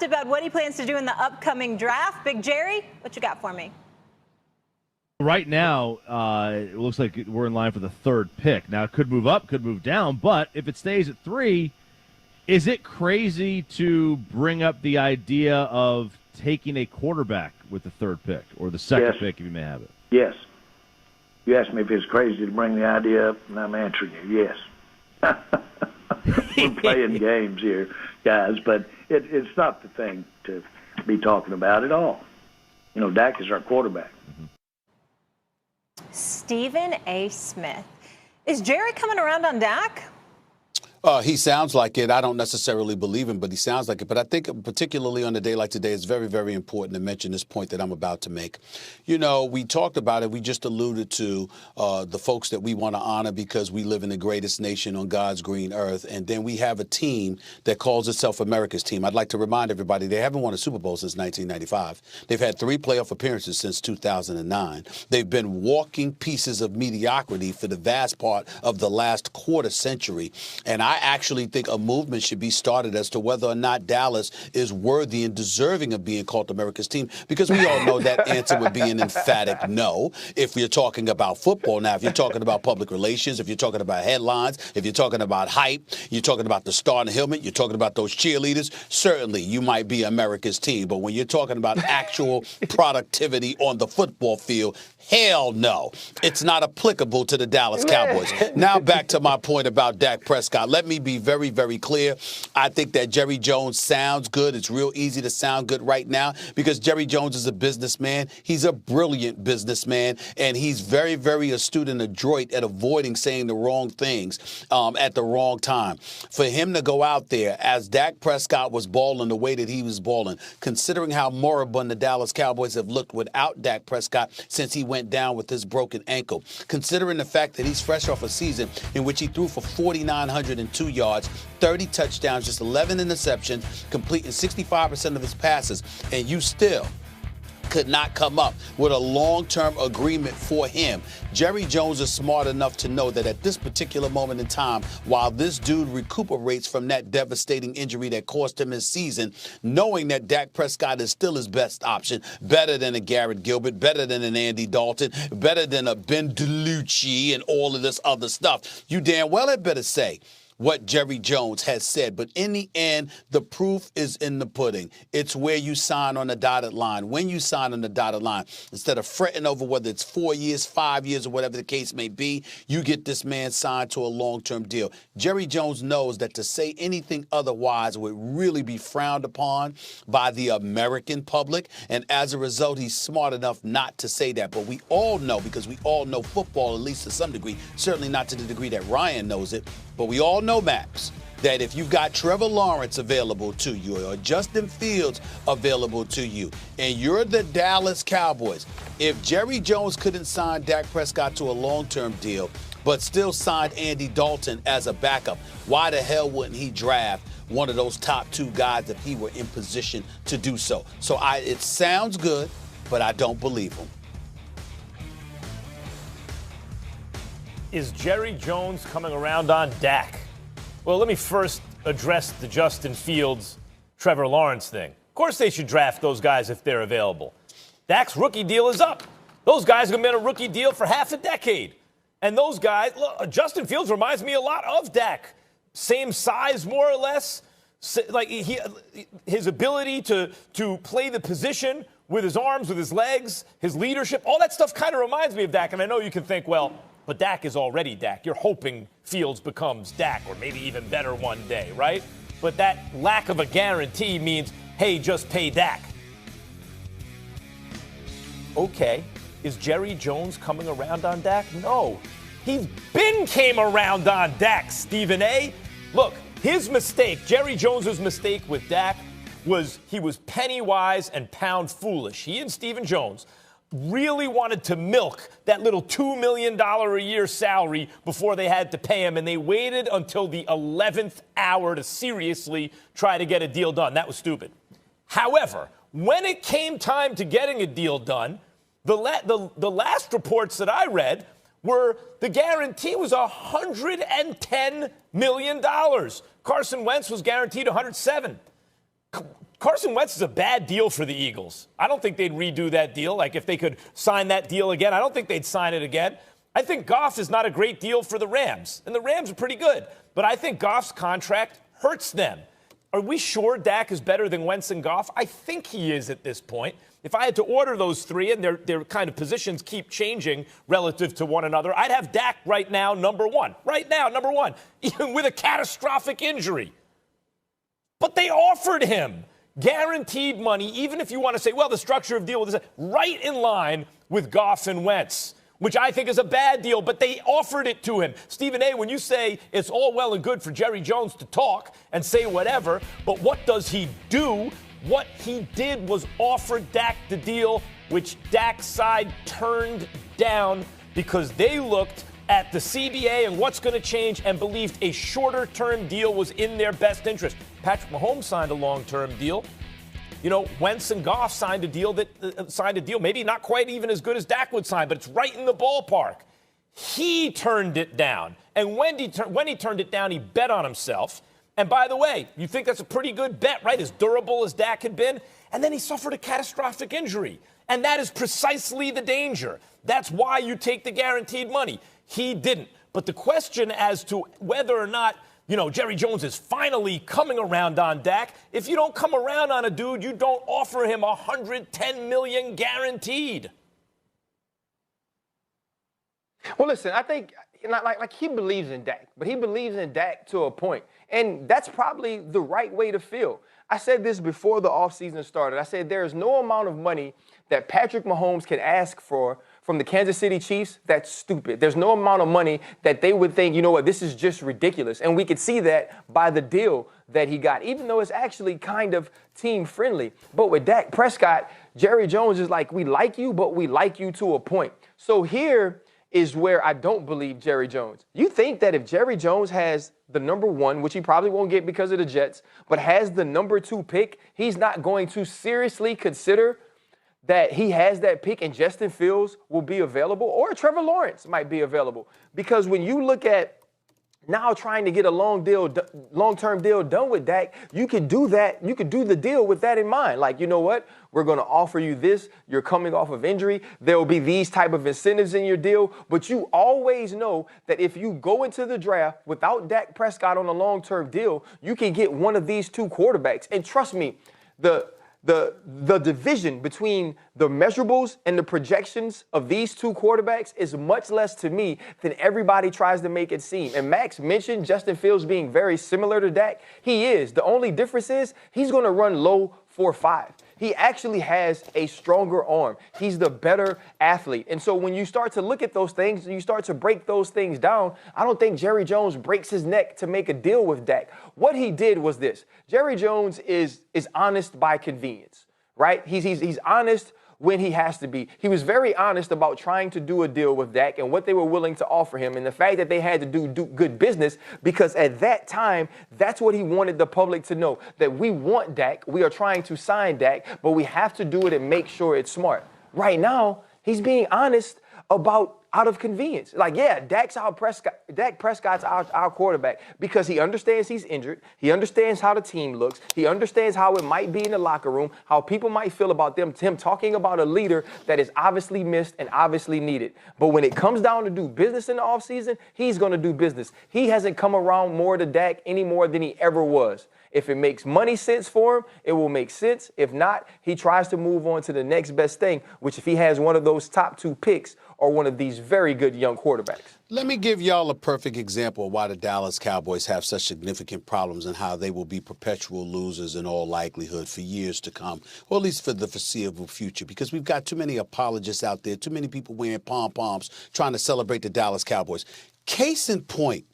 About what he plans to do in the upcoming draft. Big Jerry, what you got for me? Right now, it looks like we're in line for the third pick. Now, it could move up, could move down, but if it stays at 3, is it crazy to bring up the idea of taking a quarterback with the third pick or the second pick, if you may have it? Yes. You asked me if it's crazy to bring the idea up, and I'm answering you, yes. We're playing games here, guys, but it's not the thing to be talking about at all. You know, Dak is our quarterback. Stephen A. Smith. Is Jerry coming around on Dak? He sounds like it. I don't necessarily believe him, but he sounds like it. But I think particularly on a day like today, it's very, very important to mention this point that I'm about to make. You know, we talked about it. We just alluded to the folks that we want to honor because we live in the greatest nation on God's green earth. And then we have a team that calls itself America's team. I'd like to remind everybody they haven't won a Super Bowl since 1995. They've had 3 playoff appearances since 2009. They've been walking pieces of mediocrity for the vast part of the last quarter century. And I actually think a movement should be started as to whether or not Dallas is worthy and deserving of being called America's team, because we all know that answer would be an emphatic no if you're talking about football. Now, if you're talking about public relations, if you're talking about headlines, if you're talking about hype, you're talking about the star and the helmet, you're talking about those cheerleaders, certainly you might be America's team. But when you're talking about actual productivity on the football field, hell no. It's not applicable to the Dallas Cowboys. Now back to my point about Dak Prescott. Let me be very, very clear. I think that Jerry Jones sounds good. It's real easy to sound good right now because Jerry Jones is a businessman. He's a brilliant businessman, and he's very, very astute and adroit at avoiding saying the wrong things at the wrong time. For him to go out there as Dak Prescott was balling the way that he was balling, considering how moribund the Dallas Cowboys have looked without Dak Prescott since he went down with his broken ankle, considering the fact that he's fresh off a season in which he threw for 4,902 yards, 30 touchdowns, just 11 interceptions, completing 65% of his passes, and you still could not come up with a long-term agreement for him. Jerry Jones is smart enough to know that at this particular moment in time, while this dude recuperates from that devastating injury that cost him his season, knowing that Dak Prescott is still his best option, better than a Garrett Gilbert, better than an Andy Dalton, better than a Ben DiNucci and all of this other stuff, you damn well had better say what Jerry Jones has said. But in the end, the proof is in the pudding. It's where you sign on the dotted line. When you sign on the dotted line, instead of fretting over whether it's 4 years, 5 years, or whatever the case may be, you get this man signed to a long-term deal. Jerry Jones knows that to say anything otherwise would really be frowned upon by the American public. And as a result, he's smart enough not to say that. But we all know, because we all know football, at least to some degree, certainly not to the degree that Ryan knows it, but we all know, Max, that if you've got Trevor Lawrence available to you or Justin Fields available to you, and you're the Dallas Cowboys, if Jerry Jones couldn't sign Dak Prescott to a long-term deal, but still signed Andy Dalton as a backup, why the hell wouldn't he draft one of those top 2 guys if he were in position to do so? So it sounds good, but I don't believe him. Is Jerry Jones coming around on Dak? Well, let me first address the Justin Fields, Trevor Lawrence thing. Of course they should draft those guys if they're available. Dak's rookie deal is up. Those guys are going to be on a rookie deal for half a decade. And those guys, look, Justin Fields reminds me a lot of Dak. Same size, more or less. Like his ability to play the position with his arms, with his legs, his leadership, all that stuff kind of reminds me of Dak. And I know you can think, well, but Dak is already Dak. You're hoping Fields becomes Dak, or maybe even better one day, right? But that lack of a guarantee means, hey, just pay Dak. Okay, is Jerry Jones coming around on Dak? No. He came around on Dak, Stephen A. Look, his mistake, Jerry Jones's mistake with Dak, was he was penny wise and pound foolish. He and Stephen Jones really wanted to milk that little $2 million a year salary before they had to pay him, and they waited until the 11th hour to seriously try to get a deal done. That was stupid. However, when it came time to getting a deal done, the last reports that I read were the guarantee was $110 million. Carson Wentz was guaranteed $107. Carson Wentz is a bad deal for the Eagles. I don't think they'd redo that deal. Like, if they could sign that deal again, I don't think they'd sign it again. I think Goff is not a great deal for the Rams, and the Rams are pretty good. But I think Goff's contract hurts them. Are we sure Dak is better than Wentz and Goff? I think he is at this point. If I had to order those three, and their kind of positions keep changing relative to one another, I'd have Dak right now number one. Right now, number one, even with a catastrophic injury. But they offered him guaranteed money, even if you want to say, well, the structure of deal was right in line with Goff and Wentz, which I think is a bad deal, but they offered it to him. Stephen A., when you say it's all well and good for Jerry Jones to talk and say whatever, but what does he do? What he did was offer Dak the deal, which Dak's side turned down because they looked at the CBA and what's going to change and believed a shorter-term deal was in their best interest. Patrick Mahomes signed a long-term deal. You know, Wentz and Goff signed a deal maybe not quite even as good as Dak would sign, but it's right in the ballpark. He turned it down. And when he turned it down, he bet on himself. And by the way, you think that's a pretty good bet, right? As durable as Dak had been. And then he suffered a catastrophic injury. And that is precisely the danger. That's why you take the guaranteed money. He didn't. But the question as to whether or not, you know, Jerry Jones is finally coming around on Dak. If you don't come around on a dude, you don't offer him $110 million guaranteed. Well, listen, I think like he believes in Dak, but he believes in Dak to a point. And that's probably the right way to feel. I said this before the offseason started. I said there is no amount of money that Patrick Mahomes can ask for from the Kansas City Chiefs that's stupid. There's no amount of money that they would think, you know what, this is just ridiculous. And we could see that by the deal that he got, even though it's actually kind of team friendly. But with Dak Prescott, Jerry Jones is like, we like you, but we like you to a point. So here is where I don't believe Jerry Jones. You think that if Jerry Jones has the number one, which he probably won't get because of the Jets, but has the number two pick, he's not going to seriously consider that he has that pick and Justin Fields will be available, or Trevor Lawrence might be available. Because when you look at now trying to get a long-term deal done with Dak, you could do that. You could do the deal with that in mind. Like, you know what? We're going to offer you this. You're coming off of injury. There will be these type of incentives in your deal. But you always know that if you go into the draft without Dak Prescott on a long-term deal, you can get one of these two quarterbacks. And trust me, the division between the measurables and the projections of these two quarterbacks is much less to me than everybody tries to make it seem. And Max mentioned Justin Fields being very similar to Dak. He is. The only difference is he's going to run low 4.5. He actually has a stronger arm. He's the better athlete. And so when you start to look at those things and you start to break those things down, I don't think Jerry Jones breaks his neck to make a deal with Dak. What he did was this. Jerry Jones is honest by convenience, right? He's honest when he has to be. He was very honest about trying to do a deal with Dak and what they were willing to offer him and the fact that they had to do good business, because at that time, that's what he wanted the public to know, that we want Dak. We are trying to sign Dak, but we have to do it and make sure it's smart. Right now, he's being honest about out of convenience. Like, yeah, Dak Prescott's our quarterback because he understands he's injured. He understands how the team looks. He understands how it might be in the locker room, how people might feel about him talking about a leader that is obviously missed and obviously needed. But when it comes down to do business in the offseason, he's going to do business. He hasn't come around more to Dak any more than he ever was. If it makes money sense for him, it will make sense. If not, he tries to move on to the next best thing, which if he has one of those top two picks or one of these very good young quarterbacks. Let me give y'all a perfect example of why the Dallas Cowboys have such significant problems and how they will be perpetual losers in all likelihood for years to come, or at least for the foreseeable future, because we've got too many apologists out there, too many people wearing pom-poms trying to celebrate the Dallas Cowboys. Case in point,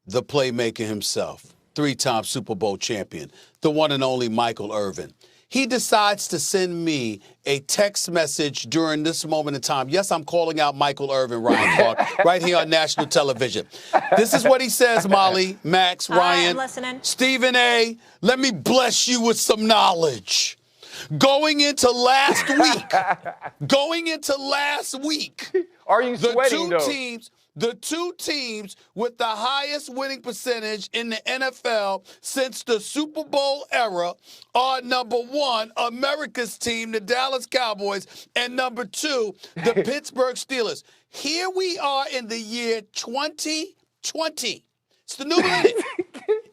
the playmaker himself, three-time Super Bowl champion, the one and only Michael Irvin. He decides to send me a text message during this moment in time. Yes, I'm calling out Michael Irvin, Ryan Clark, right here on national television. This is what he says, Molly, Max, Ryan, I'm listening. Stephen A., let me bless you with some knowledge. Going into last week, Are you sweating, though? The two teams with the highest winning percentage in the NFL since the Super Bowl era are number one, America's team, the Dallas Cowboys, and number two, the Pittsburgh Steelers. Here we are in the year 2020. It's the new millennium.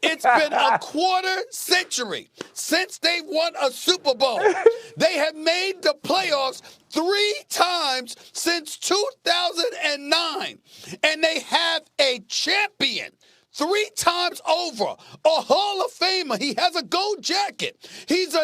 It's been a quarter century since they won a Super Bowl. They have made the playoffs 3 times since 2009. And they have a champion 3 times over, a Hall of Famer. He has a gold jacket. This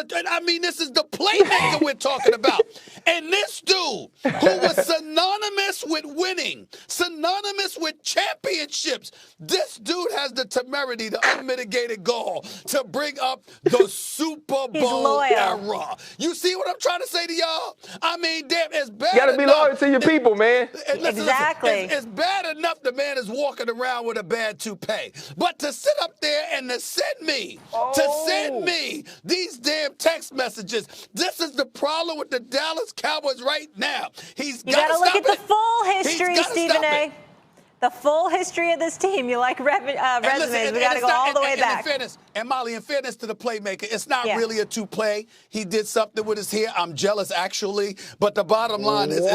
is the playmaker we're talking about. And this dude, who was synonymous with winning, synonymous with championships, this dude has the temerity, the unmitigated gall to bring up the Super Bowl era. You see what I'm trying to say to y'all? I mean, damn, it's bad. You got to be loyal to your people, man. Exactly. It's bad enough the man is walking around with a bad toupee. But to sit up there and to send me these damn text messages, this is the problem with the Dallas Cowboys right now. You got to look at the full history, Stephen A. The full history of this team. You like resumes. We got to go all the way back. And Molly, in fairness to the playmaker, it's not really a two-play. He did something with his hair. I'm jealous, actually. But the bottom line is,